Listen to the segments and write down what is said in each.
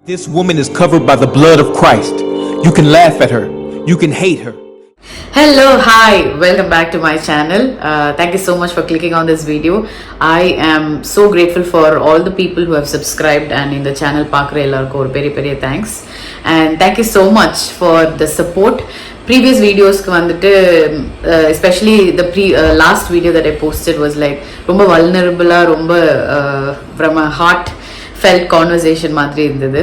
This woman is covered by the blood of Christ. You can laugh at her. You can hate her. Hello, hi, welcome back to my channel. Thank you so much for clicking on this video. I am so grateful for all the people who have subscribed and in the channel paakra ellarku or peri thanks, and thank you so much for the support. Previous videos ku vandittu especially the last video that I posted was like romba vulnerable romba from a heart felt conversation மாதிரி இருந்தது.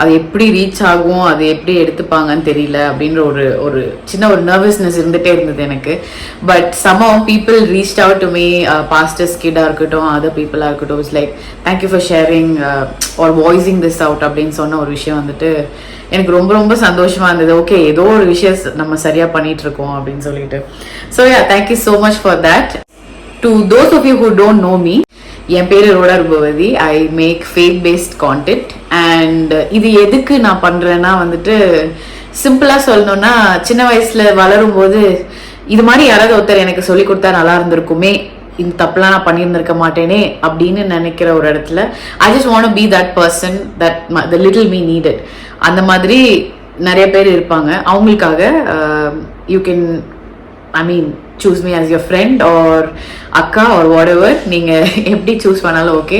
அது எப்படி reach ஆகும், அது எப்படி எடுத்துப்பாங்கன்னு தெரியல அப்படின்ற ஒரு சின்ன ஒரு நர்வஸ்னஸ் இருந்துகிட்டே இருந்தது எனக்கு. But somehow people reached out to me, pastors கிட்டாக இருக்கட்டும், அதர் பீப்புளாக இருக்கட்டும், it's like thank you for sharing or voicing this out அப்படின்னு சொன்ன ஒரு விஷயம் வந்துட்டு எனக்கு ரொம்ப ரொம்ப சந்தோஷமாக இருந்தது. ஓகே, ஏதோ ஒரு விஷயம் நம்ம சரியாக பண்ணிட்டு இருக்கோம் அப்படின்னு சொல்லிட்டு. So ya, thank you so much for that. To those of you who don't know me, என் பேர் Roda Rupavathi. I make faith based content. And இது எதுக்கு நான் பண்ணுறேன்னா வந்துட்டு சிம்பிளாக சொல்லணும்னா, சின்ன வயசில் வளரும் போது இது மாதிரி யாராவது ஒருத்தர் எனக்கு சொல்லி கொடுத்தா நல்லா இருந்திருக்குமே, இந்த தப்புலாம் நான் பண்ணியிருந்திருக்க மாட்டேனே அப்படின்னு நினைக்கிற ஒரு இடத்துல I just want be that person that the little me needed. அந்த மாதிரி நிறைய பேர் இருப்பாங்க. அவங்களுக்காக you can choose me as your friend or akka or whatever, நீங்க எப்படி சூஸ் பண்ணாலும் ஓகே.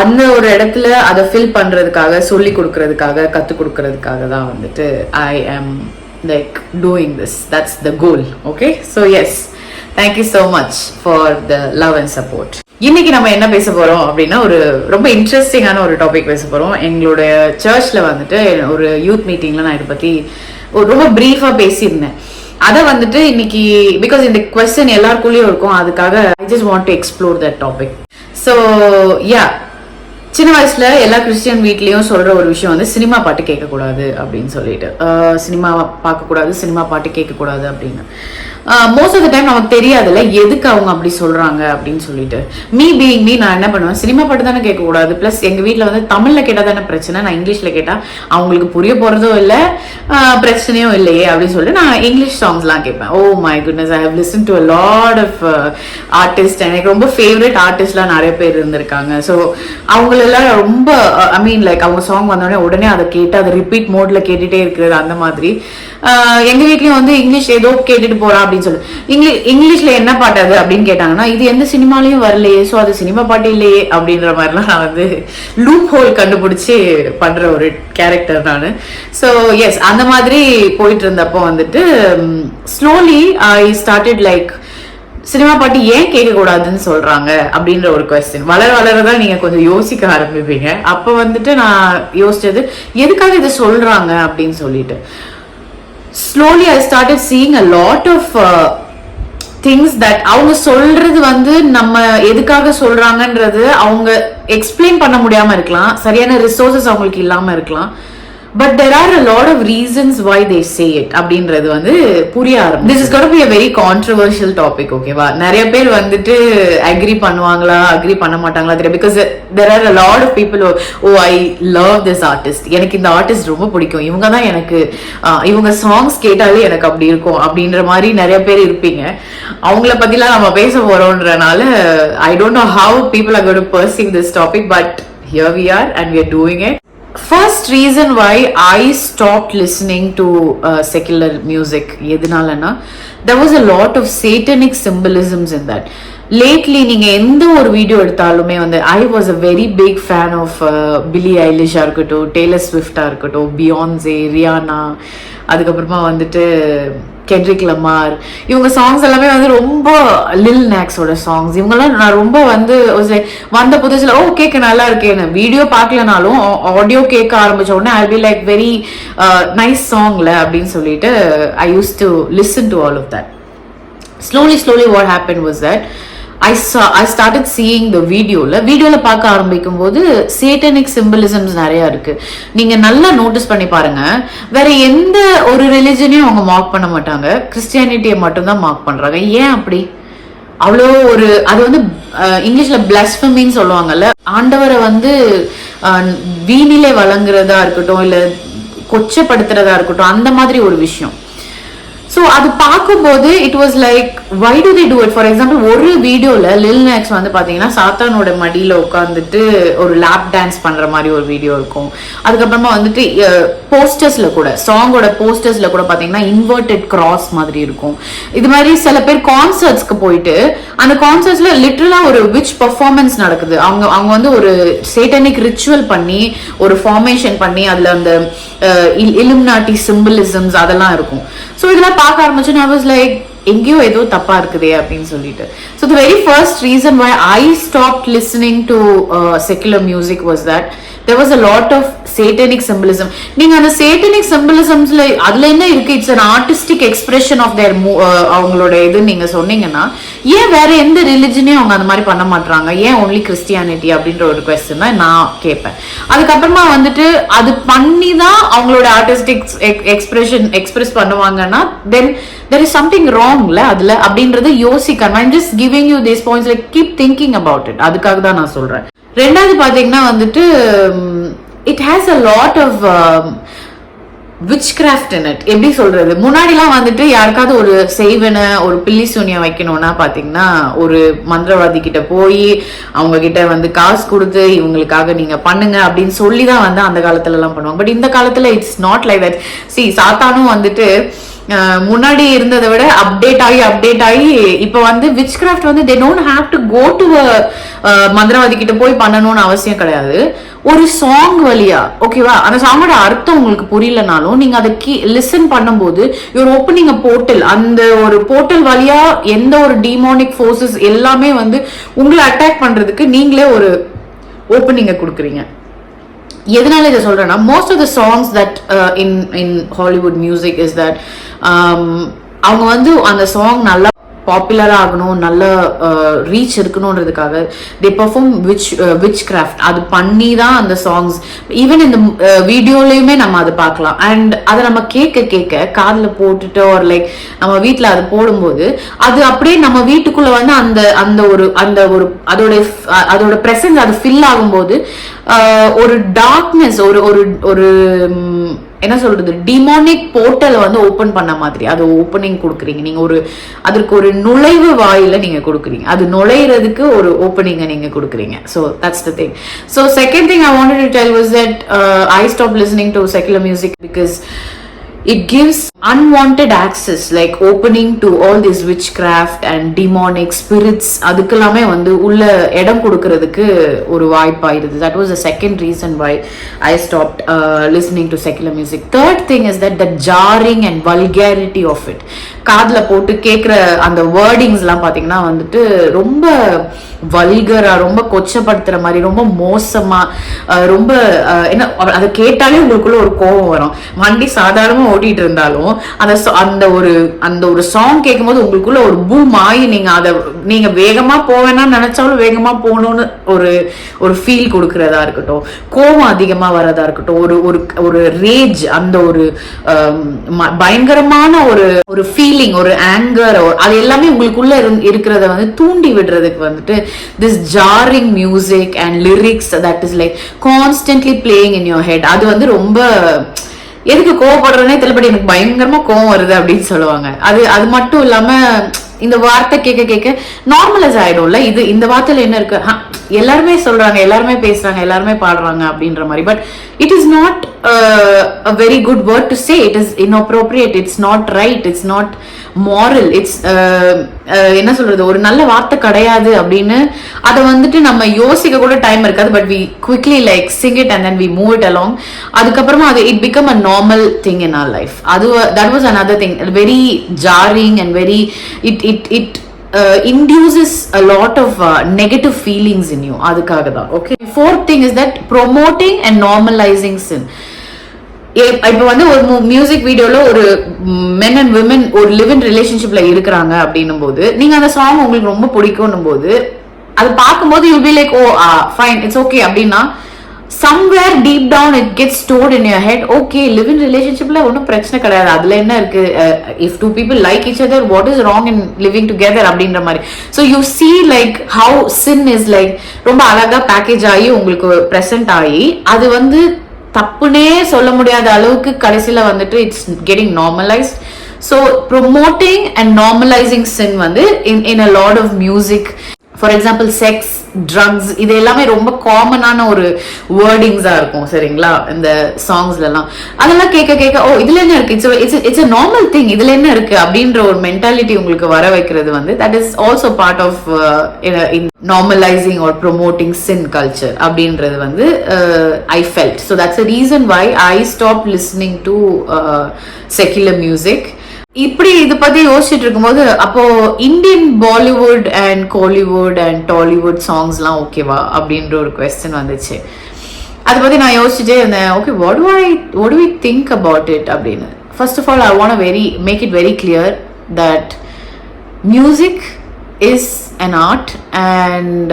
அந்த ஒரு இடத்துல அதை ஃபில் பண்றதுக்காக, சொல்லி கொடுக்கறதுக்காக, கற்றுக் கொடுக்கறதுக்காக தான் வந்துட்டு ஐ am like doing this. That's the goal. Okay, so yes, thank you so much for the love and support. இன்னைக்கு நம்ம என்ன பேச போறோம் அப்படின்னா, ஒரு ரொம்ப இன்ட்ரெஸ்டிங்கான ஒரு டாபிக் பேச போறோம். எங்களுடைய சர்ச்ல வந்துட்டு ஒரு யூத் மீட்டிங்ல நான் இதை பத்தி ரொம்ப பிரீஃபா பேசியிருந்தேன். அதை வந்துட்டு இன்னைக்கு, பிகாஸ் இந்த கொஸ்டின் எல்லாருக்குள்ளேயும் இருக்கும், அதுக்காக I just want to explore that topic. So yeah, சின்ன வயசுல எல்லா கிறிஸ்டியன் வீட்லயும் சொல்ற ஒரு விஷயம் வந்து சினிமா பாட்டு கேட்கக்கூடாது அப்படின்னு சொல்லிட்டு, சினிமா பார்க்கக்கூடாது, சினிமா பாட்டு கேட்கக்கூடாது அப்படின்னு. மோஸ்ட் ஆஃப் த டைம் நமக்கு தெரியாதுல்ல எதுக்கு அவங்க அப்படி சொல்றாங்க அப்படின்னு சொல்லிட்டு. மீ பீயிங் மீ, நான் என்ன பண்ணுவேன், சினிமா பாட்டு தானே கேட்கக்கூடாது, பிளஸ் எங்க வீட்டில் வந்து தமிழ்ல கேட்டால் தானே பிரச்சனை, நான் இங்கிலீஷ்ல கேட்டா அவங்களுக்கு புரிய போறதும் இல்லை, பிரச்சனையும் இல்லையே அப்படின்னு சொல்லிட்டு நான் இங்கிலீஷ் சாங்ஸ்லாம் கேட்பேன். Oh my goodness, I have listen to a lot of artist. எனக்கு ரொம்ப ஃபேவரட் ஆர்டிஸ்ட்லாம் நிறைய பேர் இருந்திருக்காங்க. ஸோ அவங்களெல்லாம் ரொம்ப லைக் அவங்க சாங் வந்தோடனே உடனே அதை கேட்டு அதை ரிப்பீட் மோட்ல கேட்டுட்டே இருக்கிறது அந்த மாதிரி. எங்க வீட்லயும் வந்து இங்கிலீஷ் ஏதோ கேட்டுட்டு போறா அப்படின்னு சொல்லி, இங்கிலீஷ்ல என்ன பாட்டு அது அப்படின்னு கேட்டாங்கன்னா, இது எந்த சினிமாலையும் வரலையே, ஸோ அது சினிமா பாட்டு இல்லையே அப்படின்ற மாதிரிலாம் நான் வந்து லூப் ஹோல் கண்டுபிடிச்சு பண்ற ஒரு கேரக்டர் நான். ஸோ எஸ், அந்த மாதிரி போயிட்டு இருந்தப்போ வந்துட்டு slowly I started like, cinema பாட்டு ஏன் கேட்கக்கூடாதுன்னு சொல்றாங்க அப்படின்ற ஒரு கொஸ்டின் வளரதான் நீங்க கொஞ்சம் யோசிக்க ஆரம்பிப்பீங்க. அப்போ வந்துட்டு நான் யோசிச்சது, எதுக்காக இதை சொல்றாங்க அப்படின்னு சொல்லிட்டு. slowly I started seeing a lot of things that அவங்க சொல்றது வந்து நம்ம எதுக்காக சொல்றாங்கன்றது அவங்க எக்ஸ்பிளைன் பண்ண முடியாம இருக்கலாம், சரியான ரிசோர்சஸ் அவங்களுக்கு இல்லாம இருக்கலாம். But there are a lot of reasons why they say it அப்படின்றது வந்து புரிய ஆரம்பிச்சு. This is going to be a very controversial topic, ஓகேவா? நிறைய பேர் வந்துட்டு அக்ரி பண்ணுவாங்களா, அக்ரி பண்ண மாட்டாங்களா தெரியும். Because there are a lot of people who, oh I love this artist, எனக்கு இந்த ஆர்டிஸ்ட் ரொம்ப பிடிக்கும், இவங்க தான் எனக்கு, இவங்க சாங்ஸ் கேட்டாலே எனக்கு அப்படி இருக்கும் அப்படின்ற மாதிரி நிறைய பேர் இருப்பீங்க. அவங்கள பத்திலாம் நம்ம பேச போறோம்ன்றனால I don't know how people are going to perceive this topic, but here we are and we are doing it. First reason why I stopped listening to secular music எதுனாலனா, there was a lot of satanic symbolisms in that. lately நீங்க எந்த ஒரு video எடுத்தாலுமே வந்து I was a very big fan of Billie Eilish இருக்கட்டும், Taylor Swift இருக்கட்டும், Beyonce, Rihanna, அதுக்கப்புறமா வந்துட்டு Kendrick லமார், இவங்க சாங்ஸ் எல்லாமே வந்து ரொம்ப லில் நாக்ஸோட சாங்ஸ். இவங்கெல்லாம் நான் ரொம்ப வந்து வந்த புதுசுல ஓ கேட்க நல்லா இருக்கேன்னு, வீடியோ பார்க்கலனாலும் ஆடியோ கேட்க ஆரம்பிச்ச உடனே I be like very nice சாங்ல அப்படின்னு சொல்லிட்டு I use to listen to all of that. slowly what happened was that I started seeing the வீடியோல பார்க்க ஆரம்பிக்கும் போது சேட்டனிக் சிம்பிளிசம்ஸ் நிறைய இருக்கு. நீங்க நல்லா நோட்டீஸ் பண்ணி பாருங்க, வேற எந்த ஒரு ரிலிஜனையும் அவங்க மார்க் பண்ண மாட்டாங்க, கிறிஸ்டியானிட்டியை மட்டும் தான் மார்க் பண்றாங்க. ஏன் அப்படி? அவ்வளோ ஒரு, அது வந்து இங்கிலீஷ்ல பிளாஸ்பமின்னு சொல்லுவாங்கல்ல, ஆண்டவரை வந்து வீணிலே வழங்குறதா இருக்கட்டும், இல்ல கொச்சப்படுத்துறதா இருக்கட்டும், அந்த மாதிரி ஒரு விஷயம். ஸோ அது பார்க்கும்போது it was like why do they do it. For example ஒரு வீடியோல லில் நாக்ஸ் வந்து பாத்தீங்கன்னா சாத்தானோட மடியில உட்காந்துட்டு ஒரு லேப் டான்ஸ் பண்ற மாதிரி ஒரு வீடியோ இருக்கும். அதுக்கப்புறமா வந்துட்டு போஸ்டர்ஸ்ல கூட சாங்கோட போஸ்டர்ஸ்ல கூட பாத்தீங்கன்னா இன்வெர்டட் கிராஸ் மாதிரி இருக்கும். இது மாதிரி சில பேர் கான்சர்ட்ஸ்க்கு போயிட்டு அந்த கான்சர்ட்ஸ்ல லிட்டரலா ஒரு விச் பெர்ஃபார்மன்ஸ் நடக்குது. அவங்க வந்து ஒரு சேட்டனிக் ரிச்சுவல் பண்ணி ஒரு ஃபார்மேஷன் பண்ணி அதுல அந்த இலுமினாட்டி சிம்பிளிசம்ஸ் அதெல்லாம் இருக்கும். ஸோ இதெல்லாம் பார்க்க ஆரம்பிச்சு I was like எங்கேயோ ஏதோ தப்பா இருக்குதே அப்படின்னு சொல்லிட்டு. So the very first reason why I stopped listening to secular music was that there was a lot of satanic symbolism. நீங்க அந்த satanic symbolismsல அதுல என்ன இருக்கு, it's an artistic expression of their அவங்களோட இது நீங்க சொன்னீங்கன்னா ஏன் வேற எந்த ரிலிஜனையும் அவங்க அந்த மாதிரி பண்ண மாட்டாங்க, ஏன் ஒன்லி கிறிஸ்டியானிட்டி அப்படின்ற ஒரு கொஸ்டின் தான் நான் கேட்பேன். அதுக்கப்புறமா வந்துட்டு அது பண்ணி தான் அவங்களோட ஆர்டிஸ்டிக் எக்ஸ்பிரஸ் பண்ணுவாங்கன்னா தென் there is something wrong ல அதுல அப்படின்றது யோசிக்கணும். I'm just giving you these points, like keep thinking about it. அதுக்காக தான் நான் சொல்றேன். ரெண்டாவது பாத்தீங்கன்னா வந்துட்டு it has a lot of witchcraft in it. எப்படி சொல்றது, முன்னாடிலாம் வந்துட்டு யாருக்காவது ஒரு செய்வன ஒரு பில்லி சூனியம் வைக்கணும்னா பாத்தீங்கன்னா ஒரு மந்திரவாதி கிட்ட போய் அவங்க கிட்ட வந்து காசு கொடுத்து இவங்களுக்காக நீங்க பண்ணுங்க அப்படின்னு சொல்லிதான் வந்து அந்த காலத்துல எல்லாம் பண்ணுவாங்க. பட் இந்த காலத்துல இட்ஸ் நாட் லைக் தட். சி சாத்தானும் வந்துட்டு முன்னாடி இருந்ததை விட அப்டேட் ஆகி இப்ப வந்து விச் கிராஃப்ட் வந்து they don't have to go to மந்திரவாதி கிட்ட போய் பண்ணணும்னு அவசியம் கிடையாது. ஒரு சாங் வழியா ஓகேவா, அந்த சாங்கோட அர்த்தம் உங்களுக்கு புரியலனாலும் நீங்க அதை லிசன் பண்ணும்போது ஒரு ஓப்பனிங் போர்ட்டல், அந்த ஒரு போர்ட்டல் வழியா எந்த ஒரு டிமோனிக் ஃபோர்ஸஸ் எல்லாமே வந்து உங்களை அட்டாக் பண்றதுக்கு நீங்களே ஒரு ஓப்பனிங்க கொடுக்குறீங்க. எதனால இதை சொல்றேன்னா most of the songs that in Hollywood music is that அவங்க வந்து அந்த சாங் நல்லா பாப்புலரா ஆகணும், நல்ல ரீச் இருக்கணும்ன்றதுக்காக தே பெர்ஃபார்ம் விச் கிராஃப்ட். அது பண்ணி தான் அந்த சாங்ஸ் ஈவன் இந்த வீடியோலயுமே நம்ம அதை பார்க்கலாம். அண்ட் அதை நம்ம கேட்க காதுல போட்டுட்டு ஒரு லைக் நம்ம வீட்டுல அதை போடும்போது அது அப்படியே நம்ம வீட்டுக்குள்ள வந்து அந்த ஒரு அதோட பிரசன்ஸ் அது ஃபில் ஆகும்போது ஒரு டார்க்னஸ் ஒரு என்ன சொல்றது டிமோனிக் போர்ட்டல் வந்து ஓபன் பண்ண மாதிரி அது ஓப்பனிங் கொடுக்குறீங்க. நீங்க அதற்கு ஒரு நுழைவு வாயில நீங்க கொடுக்குறீங்க, அது நுழையிறதுக்கு ஒரு ஓப்பனிங்க நீங்க கொடுக்குறீங்க. So that's the thing. So second thing I wanted to tell was that I stop listening to secular music because it gives unwanted access, like opening to all this witchcraft and demonic spirits. அதுக்கெல்லாமே வந்து உள்ள இடம் கொடுக்கிறதுக்கு ஒரு வாய்ப்பாயிருது. That was the second reason why I stopped listening to secular music. Third thing is that the jarring and vulgarity of it. காதுல போட்டு கேட்கிற அந்த wordings எல்லாம் பாத்தீங்கன்னா வந்துட்டு ரொம்ப வல்கரா, ரொம்ப கொச்சப்படுத்துற மாதிரி, ரொம்ப மோசமா, ரொம்ப என்ன அதை கேட்டாலே உங்களுக்குள்ள ஒரு கோபம் வரும். வண்டி சாதாரணமா ஓட்டிட்டு இருந்தாலும் அந்த ஒரு சாங் கேட்கும் போது உங்களுக்குள்ள ஒரு பூம் ஆகி நீங்க வேகமா போவேன்னா நினைச்சாலும் வேகமா போகணும்னு ஒரு ஃபீல் கொடுக்கறதா இருக்கட்டும், கோபம் அதிகமா வரதா இருக்கட்டும், ஒரு ரேஜ், அந்த ஒரு பயங்கரமான ஒரு ஃபீலிங், ஒரு ஆங்கர், அது எல்லாமே உங்களுக்குள்ள இருக்கிறத வந்து தூண்டி விடுறதுக்கு வந்துட்டு this jarring music and lyrics that is like constantly playing in your head. அது வந்து ரொம்ப எதுக்கு கோவப்படுறதுனே தெரியல, எனக்கு பயங்கரமா கோவம் வருது அப்படின்னு சொல்லுவாங்க. அது மட்டும் இல்லாம இந்த வார்த்தை கேட்க நார்மலைஸ் ஆயிடும்ல. இந்த வார்த்தையில என்ன இருக்கு, எல்லாருமே சொல்றாங்க, எல்லாருமே பேசுறாங்க, எல்லாருமே பாடுறாங்க அப்படின்ற மாதிரி. But it is not a very good word to say. It is inappropriate, it's not right, it's not moral, it's என்ன சொல்றது, ஒரு நல்ல வார்த்தை கிடையாது அப்படின்னு அதை வந்துட்டு நம்ம யோசிக்க கூட டைம் இருக்காது. But we quickly like sing it and then we move it along. அதுக்கப்புறமா அது it become a normal thing in our life. that was another thing, very jarring and very it induces a lot of negative feelings in you. அதுக்காக தான். Okay, fourth thing is that promoting and normalizing sin. இப்ப வந்து ஒரு music வீடியோல ஒரு men and women ஒரு live in ரிலேஷன்ஷிப்ல இருக்கிறாங்க அப்படின்னும் போது நீங்க அந்த சாங் உங்களுக்கு ரொம்ப பிடிக்கும் போது அது பார்க்கும்போது you be like oh fine it's okay அப்படின்னா somewhere deep down it gets stored in your head, okay, live in relationshipல ஒன்னும் பிரச்சனை கிடையாது, அதுல என்ன இருக்கு, if two people like each other, what is wrong in living together அப்படின்ற மாதிரி. so you see like how sin is like ரொம்ப அழகா பேக்கேஜ் ஆகி உங்களுக்கு பிரசன்ட் ஆகி அது வந்து தப்புனே சொல்ல முடியாத அளவுக்கு கடைசியில வந்துட்டு it's getting normalized. So promoting and normalizing sin வந்து in a lot of music, for example sex, drugs, இது எல்லாமே ரொம்ப காமனான ஒரு வேர்டிங்ஸா இருக்கும் சரிங்களா இந்த சாங்ஸ்லாம். அதெல்லாம் கேட்க கேட்க ஓ இதுல என்ன இருக்கு, இட்ஸ் a நார்மல் திங், இதுல என்ன இருக்கு அப்படின்ற ஒரு மென்டாலிட்டி உங்களுக்கு வர வைக்கிறது வந்து that is also part of in normalising or promoting sin culture அப்படின்றது வந்து I felt. So that's a reason why I stop listening to secular music. இப்படி இதை பத்தி யோசிச்சுட்டு இருக்கும்போது அப்போ Indian Bollywood and Kollywood and Tollywood சாங்ஸ்லாம் ஓகேவா அப்படின்ற ஒரு கொஸ்டின் வந்துச்சு. அதை பத்தி நான் யோசிச்சுட்டே இருந்தேன். Okay, what do we think about it அப்படின்னு. First of all, I want to make it very clear that music is an art, and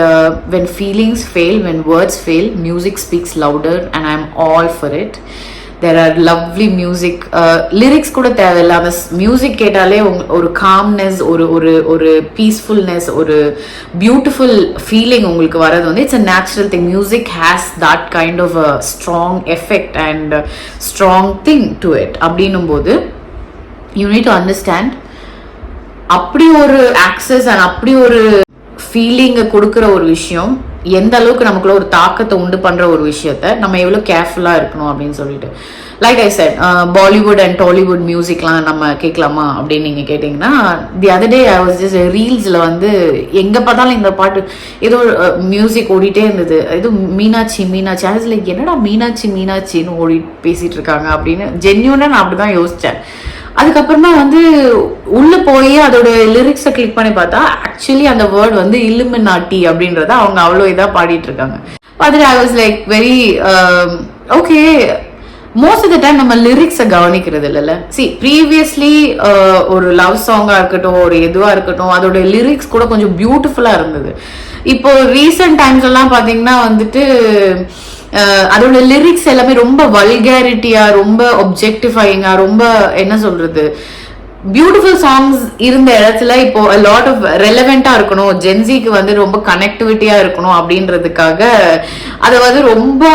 when feelings fail, when words fail, music speaks louder, and I'm all for it. There are lovely music, lyrics கூட தேவையில்லை, அந்த music கேட்டாலே ஒரு calmness, ஒரு peacefulness, ஒரு beautiful feeling உங்களுக்கு வர்றது வந்து it's a natural thing. Music has that kind of a strong effect and strong thing to it. அப்படின்னும் போது யூ நீட் டு அண்டர்ஸ்டாண்ட் அப்படி ஒரு ஆக்சஸ் அண்ட் அப்படி ஒரு ஃபீலிங்கை கொடுக்குற ஒரு விஷயம் எந்த அளவுக்கு நமக்குள்ள ஒரு தாக்கத்தை உண்டு பண்ற ஒரு விஷயத்த நம்ம எவ்வளவு கேர்ஃபுல்லா இருக்கணும் அப்படின்னு சொல்லிட்டு. Like I said, Bollywood and Tollywood மியூசிக்லாம் நம்ம கேட்கலாமா அப்படின்னு நீங்க கேட்டீங்கன்னா, the other day I was just ரீல்ஸ்ல வந்து எங்க பார்த்தாலும் இந்த பாட்டு ஏதோ மியூசிக் ஓடிட்டே இருந்தது. ஏதோ மீனாட்சி மீனாட்சி, அது லைக் என்னடா மீனாட்சி மீனாட்சின்னு ஓடி பேசிட்டு இருக்காங்க அப்படின்னு ஜென்யூனா நான் அப்படிதான் யோசிச்சேன். அதுக்கப்புறமா வந்து உள்ள போய் அதோட லிரிக்ஸை கிளிக் பண்ணி பார்த்தா ஆக்சுவலி அந்த வேர்ட் வந்து இல்லுமினாட்டி அப்படின்றத அவங்க அவ்வளோ இதா பாடிட்டு இருக்காங்க. பார்த்துட்டு I was like very okay. Most of the time நம்ம லிரிக்ஸை கவனிக்கிறது இல்லைல்ல. சி ப்ரீவியஸ்லி ஒரு லவ் சாங்கா இருக்கட்டும், ஒரு எதுவா இருக்கட்டும், அதோட லிரிக்ஸ் கூட கொஞ்சம் பியூட்டிஃபுல்லா இருந்தது. இப்போ ரீசெண்ட் டைம்ஸ் எல்லாம் பாத்தீங்கன்னா வந்துட்டு அதோட லிரிக்ஸ் எல்லாமே ரொம்ப வல்கேரிட்டியா, ரொம்ப ஒப்ஜெக்டிஃபைங்கா, ரொம்ப என்ன சொல்றது, பியூட்டிஃபுல் சாங்ஸ் இருந்த இடத்துல இப்போ லாட் ஆஃப் ரெலவெண்டா இருக்கணும், ஜென்சிக்கு வந்து ரொம்ப கனெக்டிவிட்டியா இருக்கணும் அப்படின்றதுக்காக அதை வந்து ரொம்ப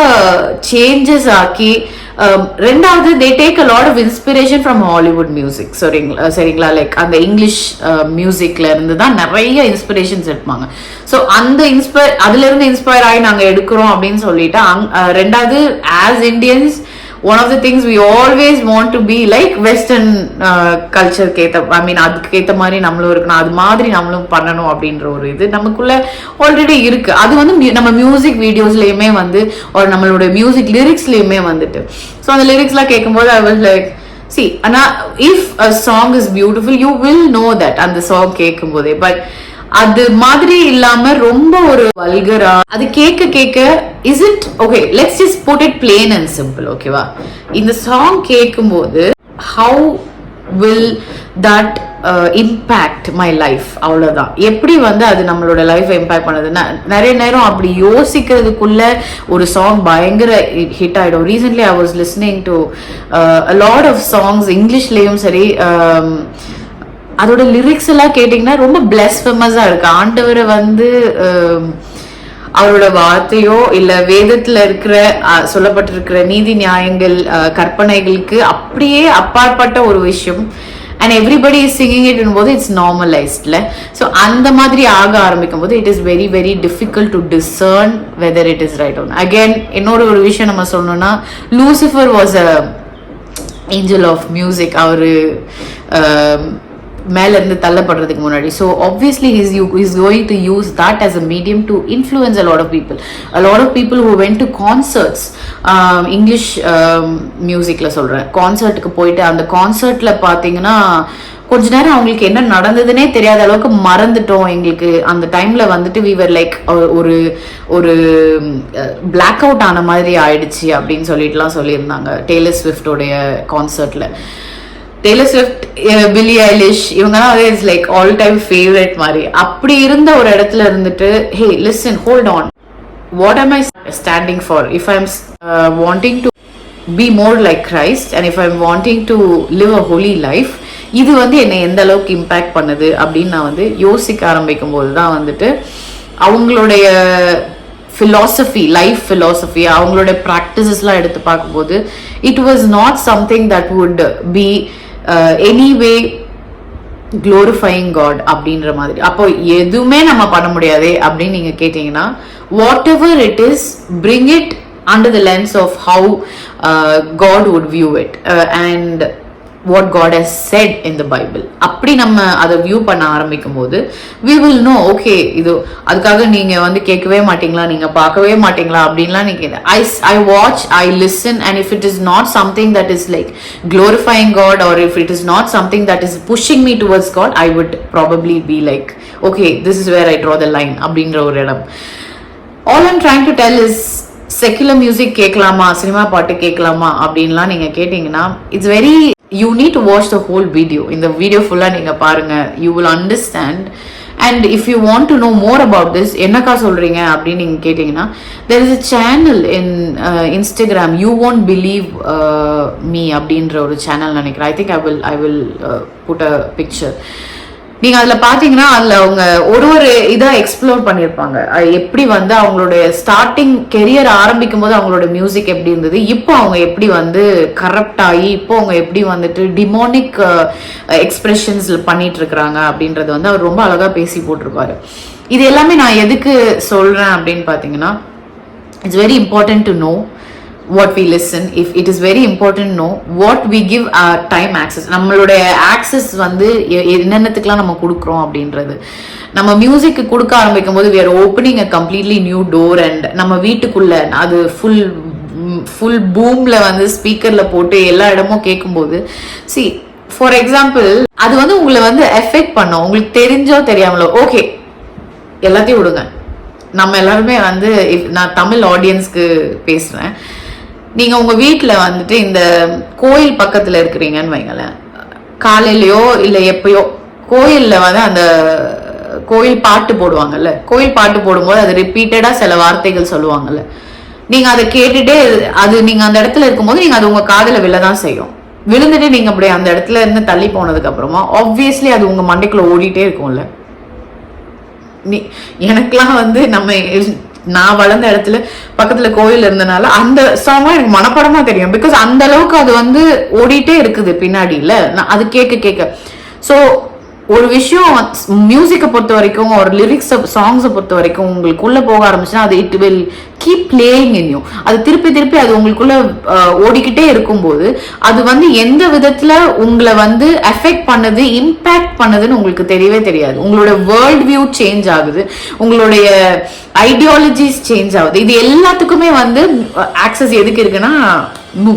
சேஞ்சஸ் ஆக்கி. ரெண்டாவது, they take a lot of inspiration from Hollywood music. சரிங்களா, லைக் அந்த இங்கிலீஷ் மியூசிக்ல இருந்து தான் நிறைய இன்ஸ்பிரேஷன்ஸ் எடுப்பாங்க. ஸோ அந்த அதுல இருந்து இன்ஸ்பயர் ஆகி நாங்க எடுக்கிறோம் அப்படின்னு சொல்லிட்டு. ரெண்டாவது, as Indians one of the things we always want to be like western culture கேத்த, ஐ மீன் அதுக்கு ஏத்த மாதிரி நம்மளும் இருக்கணும், அது மாதிரி நம்மளும் பண்ணணும் அப்படின்ற ஒரு இது நமக்குள்ள ஆல்ரெடி இருக்கு. அது வந்து நம்ம மியூசிக் வீடியோஸ்லயுமே வந்து ஒரு நம்மளோட மியூசிக் லிரிக்ஸ்லயுமே வந்துட்டு. ஸோ அந்த லிரிக்ஸ்லாம் கேட்கும்போது ஐ வாஸ் லைக், சி ஆனா if a song is beautiful you will know that அந்த சாங் கேட்கும் போதே. பட் அது மாதிரி இல்லாம ரொம்ப ஒரு வல்கரா அது கேட்க கேட்க is it okay, let's just put it plain and simple. ஓகேவா, இந்த சாங் கேட்கும் போது how will that impact my life, அவ்வளவுதான். எப்படி வந்து அது நம்மளோட லைஃப் இம்பேக்ட் பண்ணுதுன்னா, நிறைய நேரம் அப்படி யோசிக்கிறதுக்குள்ள ஒரு சாங் பயங்கர ஹிட் ஆயிடும். Recently I was listening to a lot of songs, இங்கிலீஷ்லயும் சரி, அதோட லிரிக்ஸ் எல்லாம் கேட்டீங்கன்னா ரொம்ப பிளஸ்ஃபமஸா இருக்கு. ஆண்டவரை வந்து அவரோட வார்த்தையோ இல்ல வேதத்துல இருக்கிற சொல்லப்பட்டிருக்கிற நீதி நியாயங்கள் கற்பனைகளுக்கு அப்படியே அப்பாற்பட்ட ஒரு விஷயம். And everybody is singing it போது இட்ஸ் நார்மலைஸ்ட்ல. ஸோ அந்த மாதிரி ஆக ஆரம்பிக்கும் போது it is very very difficult to discern whether it is right. Again இன்னொரு ஒரு விஷயம் நம்ம சொல்லணும்னா, Lucifer was a angel of music. அவரு மேல இருந்து தள்ளப்படுறதுக்கு முன்னாடி. So obviously is going to use that as a medium to influence a lot of people who went to concerts. English மியூசிக்ல சொல்றேன், கான்சர்ட்டுக்கு போயிட்டு அந்த கான்சர்ட்ல பாத்தீங்கன்னா கொஞ்ச நேரம் அவங்களுக்கு என்ன நடந்ததுன்னே தெரியாத அளவுக்கு மறந்துட்டோம். எங்களுக்கு அந்த டைம்ல வந்துட்டு we were like ஒரு பிளாக் அவுட் ஆன மாதிரி ஆயிடுச்சு அப்படின்னு சொல்லிட்டுலாம் சொல்லியிருந்தாங்க டெய்லர் ஸ்விஃப்டோடைய கான்சர்ட்ல. டெய்லர் ஸ்விஃப்ட், பில்லி ஐலிஷ், இவங்கலாம் it's like all time favourite மாதிரி. அப்படி இருந்த ஒரு இடத்துல இருந்துட்டு, ஹே லிசன், ஹோல்ட் ஆன், வாட் ஆம் ஐ standing for? If I am wanting to be more like Christ and if I am wanting to live a Holi life, இது வந்து என்னை எந்த அளவுக்கு இம்பேக்ட் பண்ணுது அப்படின்னு நான் வந்து யோசிக்க ஆரம்பிக்கும் போது தான் வந்துட்டு அவங்களுடைய philosophy, life philosophy, அவங்களோட ப்ராக்டிசஸ்லாம் எடுத்து பார்க்கும்போது it was not something that would be anyway glorifying God அப்படின்ற மாதிரி. அப்போ எதுவுமே நம்ம பண்ண முடியாது அப்படின்னு நீங்க கேட்டீங்கன்னா, whatever it is, bring it under the lens of how God would view it and what God has said in the Bible. அப்படி நம்ம அதை வியூ பண்ண ஆரம்பிக்கும் போது we will know, okay, இது அதுக்காக நீங்க வந்து கேட்கவே மாட்டீங்களா, நீங்க பார்க்கவே மாட்டீங்களா அப்படின்லாம் நீங்க I watch, I listen, and if it is not something that is like glorifying God, or if it is not something that is pushing me towards God, I would probably be like, okay, this is where I draw the line அப்படின்ற ஒரு இடம். All I'm trying to tell is, secular music கேட்கலாமா, cinema பாட்டு கேட்கலாமா அப்படின்லாம் நீங்க கேட்டீங்கன்னா, it's very, you need to watch the whole video. இந்த வீடியோ ஃபுல்லா நீங்க பாருங்க, you will understand. And if you want to know more about this, என்னக்கா சொல்றீங்க அப்படின்னு நீங்க கேட்டீங்கன்னா, there is a channel in Instagram, you won't believe me அப்படின்ற ஒரு சேனல் நினைக்கிறேன். I think I will put a picture. நீங்க அதுல பாத்தீங்கன்னா, அதுல அவங்க ஒரு இதா எக்ஸ்ப்ளோர் பண்ணிருப்பாங்க. எப்படி வந்து அவங்களுடைய ஸ்டார்டிங் கெரியர் ஆரம்பிக்கும் போது அவங்களோட மியூசிக் எப்படி இருந்தது, இப்போ அவங்க எப்படி வந்து கரப்ட் ஆகி இப்போ அவங்க எப்படி வந்துட்டு டிமோனிக் எக்ஸ்பிரஷன்ஸ்ல பண்ணிட்டு இருக்கிறாங்க அப்படின்றது வந்து அவர் ரொம்ப அழகா பேசி போட்டிருப்பாரு. இது எல்லாமே நான் எதுக்கு சொல்றேன் அப்படின்னு பாத்தீங்கன்னா, it's very important to know what we listen. If it is very important to know what we give our time access. நம்மளுடைய access வந்து என்னென்னத்துக்குலாம் நம்ம கொடுக்குறோம் அப்படின்றது. நம்ம மியூசிக்கு கொடுக்க ஆரம்பிக்கும் போது we are opening a completely new door, and நம்ம வீட்டுக்குள்ள அது ஃபுல் பூம்ல வந்து ஸ்பீக்கர்ல போட்டு எல்லா இடமும் கேட்கும்போது, see for example, அது வந்து உங்களை வந்து எஃபெக்ட் பண்ணும். உங்களுக்கு தெரிஞ்சோ தெரியாமலோ, ஓகே எல்லாத்தையும் விடுங்க, நம்ம எல்லாருமே வந்து நான் தமிழ் ஆடியன்ஸ்க்கு பேசுறேன். நீங்க உங்க வீட்டுல வந்துட்டு இந்த கோயில் பக்கத்துல இருக்கிறீங்கன்னு வைங்களேன், காலையிலயோ இல்ல எப்பயோ கோயில்ல வந்து அந்த கோயில் பாட்டு போடுவாங்கல்ல, கோயில் பாட்டு போடும்போது அது ரிப்பீட்டடா சில வார்த்தைகள் சொல்லுவாங்கல்ல, நீங்க அதை கேட்டுட்டே அது நீங்க அந்த இடத்துல இருக்கும்போது நீங்க அது உங்க காதுல விழதான் செய்யும். விழுந்துட்டு நீங்க அப்படி அந்த இடத்துல இருந்து தள்ளி போனதுக்கு அப்புறமா ஆப்வியஸ்லி அது உங்க மண்டைக்குள்ள ஓடிட்டே இருக்கும்ல. எனக்கெல்லாம் வந்து நான் வளர்ந்த இடத்துல பக்கத்துல கோயில் இருந்தனால அந்த சாங்கும் எனக்கு மனப்படமா தெரியும். பிகாஸ் அந்த அளவுக்கு அது வந்து ஓடிட்டே இருக்குது பின்னாடியில, அது கேட்க. ஸோ ஒரு விஷயம் மியூசிக்கை பொறுத்த வரைக்கும், ஒரு லிரிக்ஸ் சாங்ஸை பொறுத்த வரைக்கும் உங்களுக்குள்ள போக ஆரம்பிச்சுன்னா அது it will keep playing in you. அது திருப்பி அது உங்களுக்குள்ள ஓடிக்கிட்டே இருக்கும்போது அது வந்து எந்த விதத்துல உங்களை வந்து எஃபெக்ட் பண்ணுது, இம்பாக்ட் பண்ணுதுன்னு உங்களுக்கு தெரியவே தெரியாது. உங்களோட வேர்ல்ட் வியூ சேஞ்ச் ஆகுது, உங்களுடைய ஐடியாலஜிஸ் சேஞ்ச் ஆகுது. இது எல்லாத்துக்குமே வந்து ஆக்சஸ் எதுக்கு இருக்குன்னா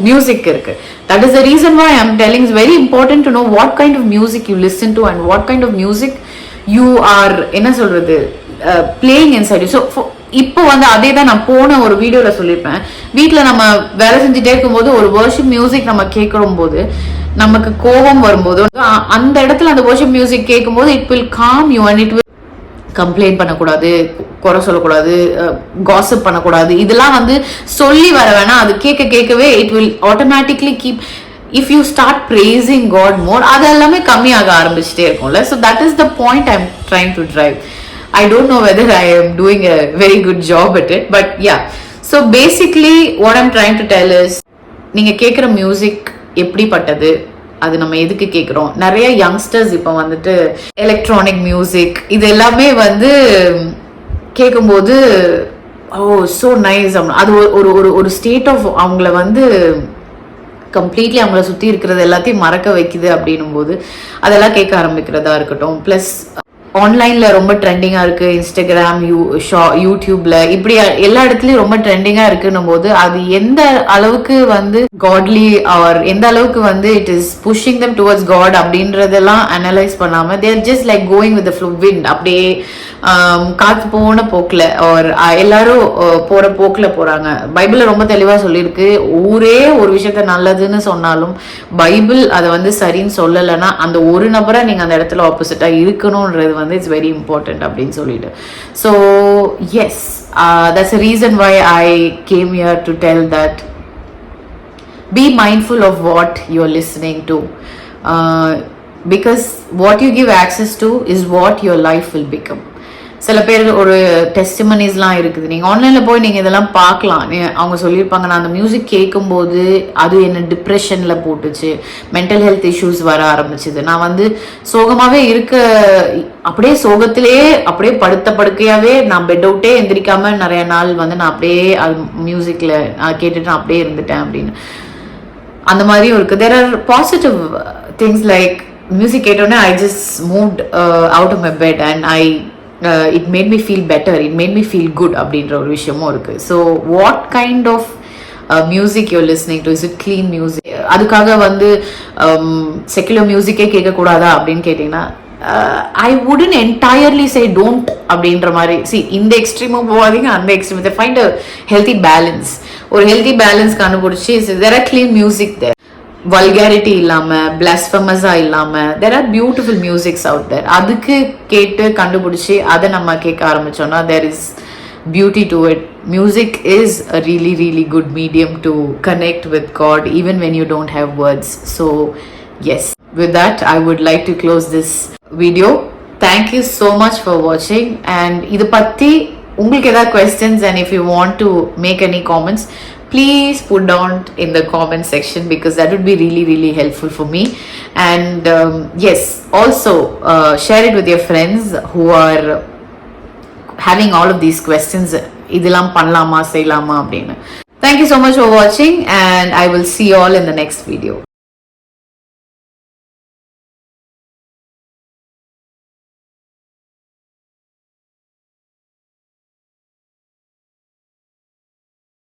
music இருக்கு. That is the reason why I am telling it's very important to know what kind of music you listen to and what kind of music you are என்ன சொல்றது playing inside you. So இப்போ வந்து அதே தான் நான் போன ஒரு வீடியோல சொல்லியிருப்பேன். வீட்டில் நம்ம வேலை செஞ்சுட்டே இருக்கும்போது ஒரு வர்ஷிப் மியூசிக் நம்ம கேட்கும் போது நமக்கு கோபம் வரும்போது அந்த இடத்துல அந்த வர்ஷிப் மியூசிக் கேட்கும்போது it will com you and it will complaint பண்ணக்கூடாது, குறை சொல்லக்கூடாது, காசிப் பண்ணக்கூடாது, இதெல்லாம் வந்து சொல்லி வர வேணாம். அது கேட்கவே it will automatically keep, if you start praising God more அது எல்லாமே கம்மியாக ஆரம்பிச்சுட்டே இருக்கும்ல. So that is the point I am trying to drive. I don't know whether I am doing a very good job at it, but yeah. So basically what I'm trying to tell is, நீங்க கேட்குற music எப்படிப்பட்டது, அது நம்ம எதுக்கு கேட்குறோம். நிறைய youngsters இப்போ வந்துட்டு எலக்ட்ரானிக் மியூசிக் இது எல்லாமே வந்து கேட்கும்போது ஓ ஸோ நைஸ், அது ஒரு ஸ்டேட் ஆஃப் அவங்கள வந்து கம்ப்ளீட்லி அவங்கள சுற்றி இருக்கிறது எல்லாத்தையும் மறக்க வைக்குது அப்படின்னும் போது அதெல்லாம் கேட்க ஆரம்பிக்கிறதா இருக்கட்டும். ப்ளஸ் ஆன்லைன்ல ரொம்ப ட்ரெண்டிங்கா இருக்கு, இன்ஸ்டாகிராம், யூடியூப்ல இப்படி எல்லா இடத்துலயும் ரொம்ப ட்ரெண்டிங்கா இருக்குன்னும் போது அது எந்த அளவுக்கு வந்து காட்லி ஆர் எந்த அளவுக்கு வந்து it is pushing them towards God அப்படின்றதெல்லாம் அனலைஸ் பண்ணாம they're just like going with flow wind, அப்படியே காத்து போன போக்குல ஒரு எல்லாரும் போற போக்குல போறாங்க. பைபிள்ல ரொம்ப தெளிவா சொல்லியிருக்கு, ஊரே ஒரு விஷயத்த நல்லதுன்னு சொன்னாலும் பைபிள் அதை வந்து சரின்னு சொல்லலைன்னா அந்த ஒரு நபரை நீங்க அந்த இடத்துல ஆப்போசிட்டா இருக்கணும்ன்றது வந்து இட்ஸ் வெரி இம்பார்ட்டன்ட் அப்படின்னு சொல்லிட்டு. So yes, that's a reason why I came here to tell that be mindful of what you're listening to, because what you give access to is what your life will become. சில பேர் ஒரு டெஸ்டிமனிஸ்லாம் இருக்குது, நீங்கள் ஆன்லைனில் போய் நீங்கள் இதெல்லாம் பார்க்கலாம். அவங்க சொல்லியிருப்பாங்க, நான் அந்த மியூசிக் கேட்கும்போது அது என்ன டிப்ரெஷனில் போட்டுச்சு, மென்டல் ஹெல்த் இஷ்யூஸ் வர ஆரம்பிச்சுது, நான் வந்து சோகமாகவே இருக்க, அப்படியே சோகத்திலே அப்படியே படுத்த படுக்கையாகவே நான் பெட் அவுட்டே எந்திரிக்காம நிறைய நாள் வந்து நான் அப்படியே அது மியூசிக்கில் கேட்டுட்டு நான் அப்படியே இருந்துட்டேன் அப்படின்னு. அந்த மாதிரியும் இருக்குது. There are positive things like music கேட்டோன்னே I just moved out of my bed and it made me feel better, it made me feel good அப்படின்ற ஒரு விஷயமும் இருக்குது. So what kind of music you're listening to? Is it clean music? அதுக்காக வந்து secular மியூசிக்கே கேட்கக்கூடாதா அப்படின்னு கேட்டிங்கன்னா, ஐ வுடன் entirely say don't அப்படின்ற மாதிரி. இந்த எக்ஸ்ட்ரீமும் போகாதீங்க, அந்த extreme. Find a healthy balance. ஒரு ஹெல்தி பேலன்ஸ் கண்டுபிடிச்சி there are clean music there, vulgarity இல்லாமல், பிளாஸ்ஃபமஸாக இல்லாமல், there are beautiful musics out there. அதுக்கு கேட்டு கண்டுபிடிச்சி அதை நம்ம கேட்க ஆரம்பித்தோன்னா there is beauty to it. Music is a really, really good medium to connect with God even when you don't have words. So yes, with that I would like to close this video. Thank you so much for watching, and idu patti ungalku edha questions and if you want to make any comments, please put down in the comment section because that would be really, really helpful for me. And yes, also share it with your friends who are having all of these questions, idilam pannalama seilama appadinu. Thank you so much for watching and I will see you all in the next video.